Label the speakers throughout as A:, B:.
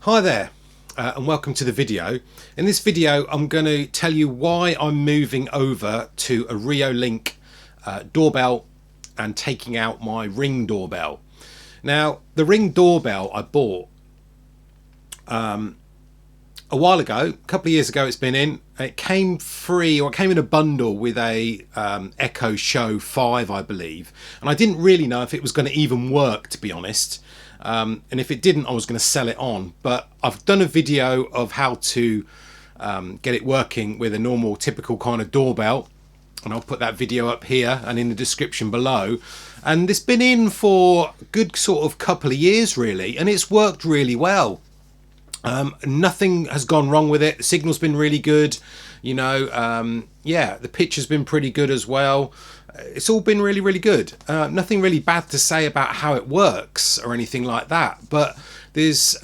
A: Hi there, and welcome to the video. In this video I'm going to tell you why I'm moving over to a Reolink doorbell and taking out my Ring doorbell. Now the Ring doorbell I bought a while ago, a couple of years ago it's been in. It came free, or it came in a bundle with a Echo Show 5 I believe, and I didn't really know if it was going to even work, to be honest. And if it didn't, I was going to sell it on. But I've done a video of how to get it working with a normal typical kind of doorbell, and I'll put that video up here and in the description below. And it's been in for a good sort of couple of years really, and it's worked really well. Nothing has gone wrong with it. The signal's been really good, you know. Yeah, the picture's been pretty good as well. It's all been really good. Nothing really bad to say about how it works or anything like that, but there's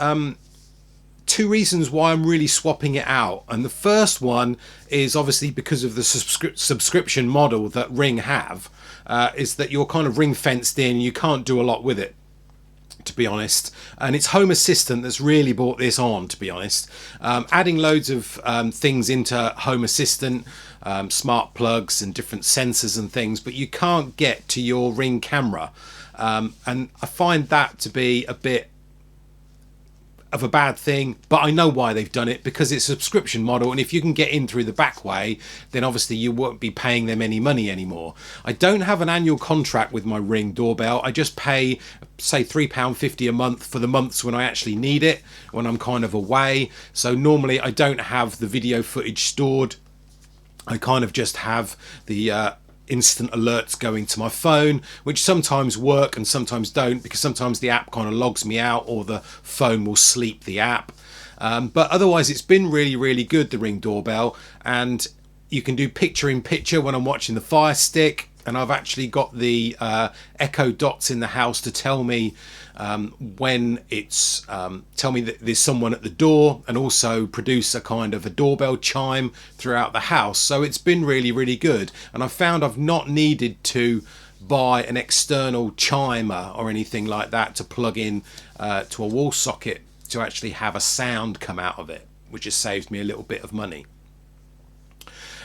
A: two reasons why I'm really swapping it out. And the first one is obviously because of the subscription model that Ring have, is that you're kind of ring fenced in. You can't do a lot with it, to be honest, and it's Home Assistant that's really brought this on, to be honest. Adding loads of things into Home Assistant, smart plugs and different sensors and things, but you can't get to your Ring camera, and I find that to be a bit of a bad thing. But I know why they've done it, because it's a subscription model, and if you can get in through the back way, then obviously you won't be paying them any money anymore. I don't have an annual contract with my Ring doorbell. I just pay, say, £3.50 a month for the months when I actually need it, when I'm kind of away. So normally I don't have the video footage stored. I kind of just have the instant alerts going to my phone, which sometimes work and sometimes don't, because sometimes the app kind of logs me out or the phone will sleep the app. But otherwise it's been really good, the Ring doorbell, and you can do picture in picture when I'm watching the Fire Stick, and I've actually got the Echo dots in the house to tell me when it's tell me that there's someone at the door, and also produce a kind of a doorbell chime throughout the house. So it's been really good, and I've found I've not needed to buy an external chimer or anything like that to plug in to a wall socket to actually have a sound come out of it, which has saved me a little bit of money.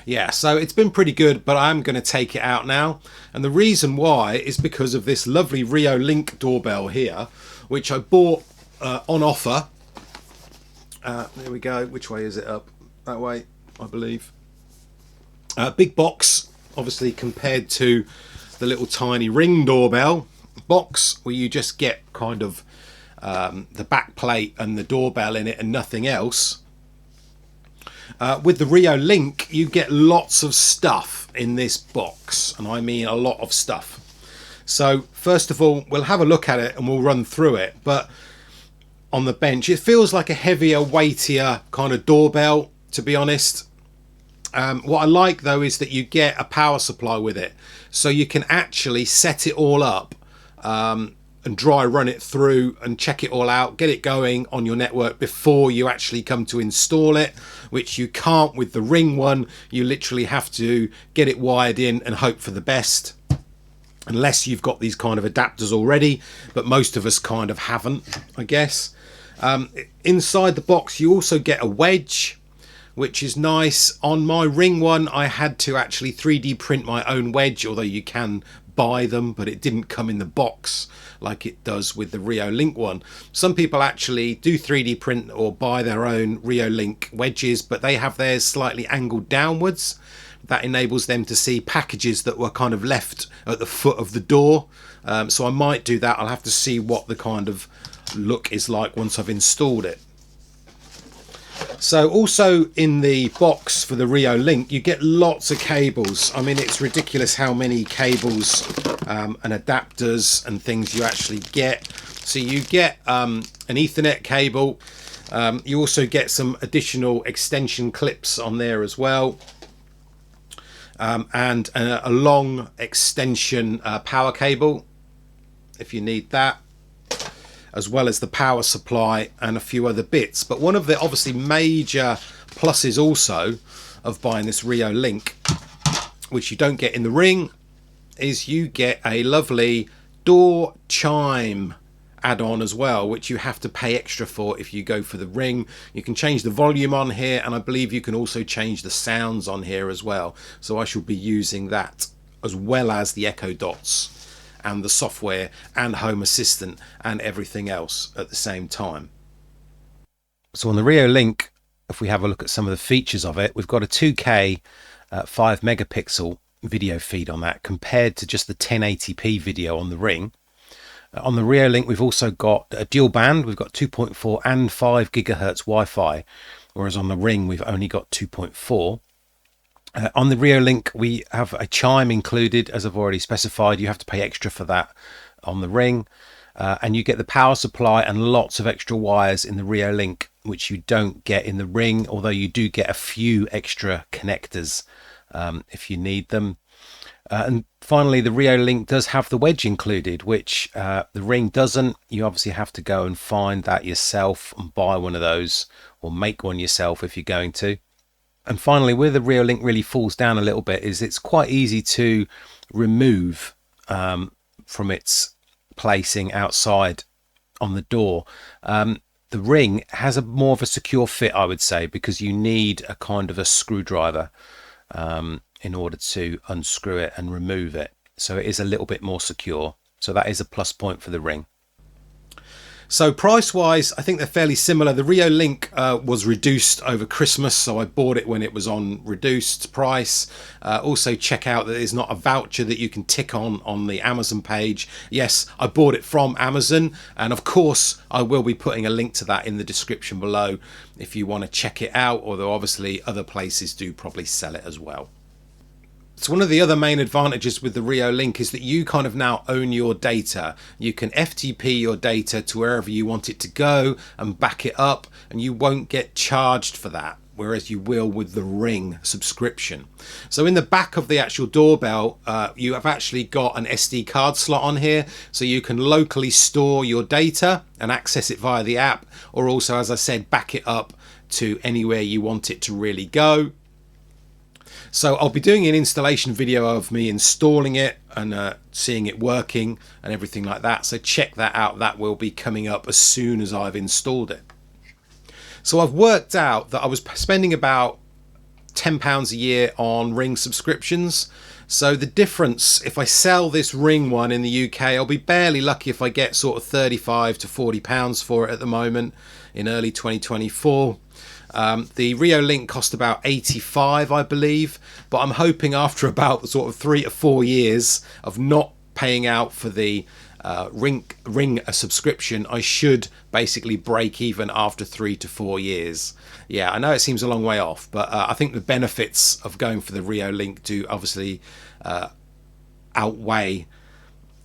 A: Yeah, so it's been pretty good, but I'm going to take it out now. And the reason why is because of this lovely Reolink doorbell here, which I bought on offer. There we go. Which way is it up? That way, I believe. Big box, obviously, compared to the little tiny Ring doorbell box, where you just get kind of the back plate and the doorbell in it and nothing else. With the Reolink, you get lots of stuff in this box, and I mean a lot of stuff. So first of all, we'll have a look at it and we'll run through it. But on the bench, it feels like a heavier, weightier kind of doorbell, to be honest. What I like though is that you get a power supply with it, so you can actually set it all up and dry run it through and check it all out, get it going on your network before you actually come to install it, which you can't with the Ring one. You literally have to get it wired in and hope for the best, unless you've got these kind of adapters already, but most of us kind of haven't, I guess. Inside the box you also get a wedge, which is nice. On my Ring one I had to actually 3D print my own wedge, although you can buy them, but it didn't come in the box like it does with the Reolink one. Some people actually do 3D print or buy their own Reolink wedges, but they have theirs slightly angled downwards. That enables them to see packages that were kind of left at the foot of the door. So I might do that. I'll have to see what the kind of look is like once I've installed it. So also in the box for the Reolink, you get lots of cables. I mean, it's ridiculous how many cables and adapters and things you actually get. So you get an Ethernet cable. You also get some additional extension clips on there as well. And a long extension power cable if you need that, as well as the power supply and a few other bits. But one of the obviously major pluses also of buying this Reolink, which you don't get in the Ring, is you get a lovely door chime add-on as well, which you have to pay extra for if you go for the Ring. You can change the volume on here, and I believe you can also change the sounds on here as well. So I shall be using that as well as the Echo Dots and the software and Home Assistant and everything else at the same time. So on the Reolink, if we have a look at some of the features of it, we've got a 2K 5 megapixel video feed on that compared to just the 1080p video on the Ring. On the Reolink, we've also got a dual band. We've got 2.4 and 5 gigahertz Wi-Fi, whereas on the Ring we've only got 2.4. On the Reolink, we have a chime included, as I've already specified. You have to pay extra for that on the Ring. And you get the power supply and lots of extra wires in the Reolink, which you don't get in the Ring, although you do get a few extra connectors if you need them. And finally, the Reolink does have the wedge included, which the Ring doesn't. You obviously have to go and find that yourself and buy one of those, or make one yourself if you're going to. And finally, where the Reolink really falls down a little bit is it's quite easy to remove from its placing outside on the door. The Ring has a more of a secure fit, I would say, because you need a kind of a screwdriver in order to unscrew it and remove it. So it is a little bit more secure. So that is a plus point for the Ring. So price wise, I think they're fairly similar. The Reolink was reduced over Christmas, so I bought it when it was on reduced price. Also check out that there's not a voucher that you can tick on the Amazon page. Yes, I bought it from Amazon, and of course I will be putting a link to that in the description below if you want to check it out, although obviously other places do probably sell it as well. So one of the other main advantages with the Reolink is that you kind of now own your data. You can FTP your data to wherever you want it to go and back it up, and you won't get charged for that, whereas you will with the Ring subscription. So in the back of the actual doorbell, you have actually got an SD card slot on here, so you can locally store your data and access it via the app, or also, as I said, back it up to anywhere you want it to really go. So I'll be doing an installation video of me installing it and seeing it working and everything like that. So check that out. That will be coming up as soon as I've installed it. So I've worked out that I was spending about £10 a year on Ring subscriptions. So the difference, if I sell this Ring one in the UK, I'll be barely lucky if I get sort of £35 to £40 for it at the moment in early 2024. The Reolink cost about 85, I believe, but I'm hoping after about sort of 3 to 4 years of not paying out for the Ring a subscription, I should basically break even after 3 to 4 years. Yeah, I know it seems a long way off, but I think the benefits of going for the Reolink do obviously outweigh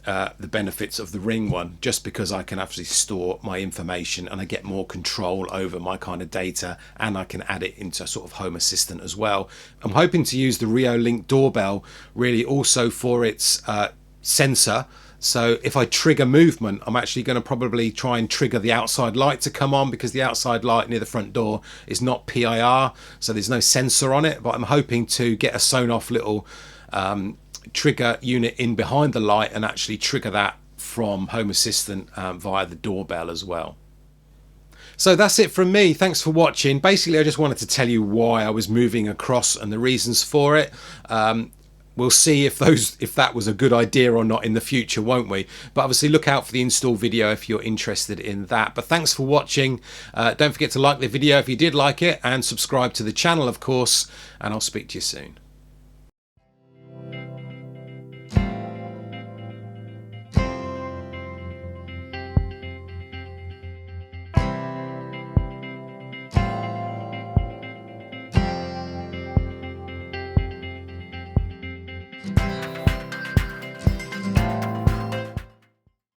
A: the benefits of the Ring one, just because I can actually store my information and I get more control over my kind of data, and I can add it into sort of Home Assistant as well. I'm hoping to use the Reolink Doorbell really also for its sensor. So if I trigger movement, I'm actually going to probably try and trigger the outside light to come on, because the outside light near the front door is not PIR, so there's no sensor on it. But I'm hoping to get a sewn off little trigger unit in behind the light and actually trigger that from Home Assistant via the doorbell as well. So that's it from me. Thanks for watching. Basically, I just wanted to tell you why I was moving across and the reasons for it. We'll see if that was a good idea or not in the future, won't we? But obviously look out for the install video if you're interested in that. But thanks for watching. Don't forget to like the video if you did like it, and subscribe to the channel, of course, and I'll speak to you soon.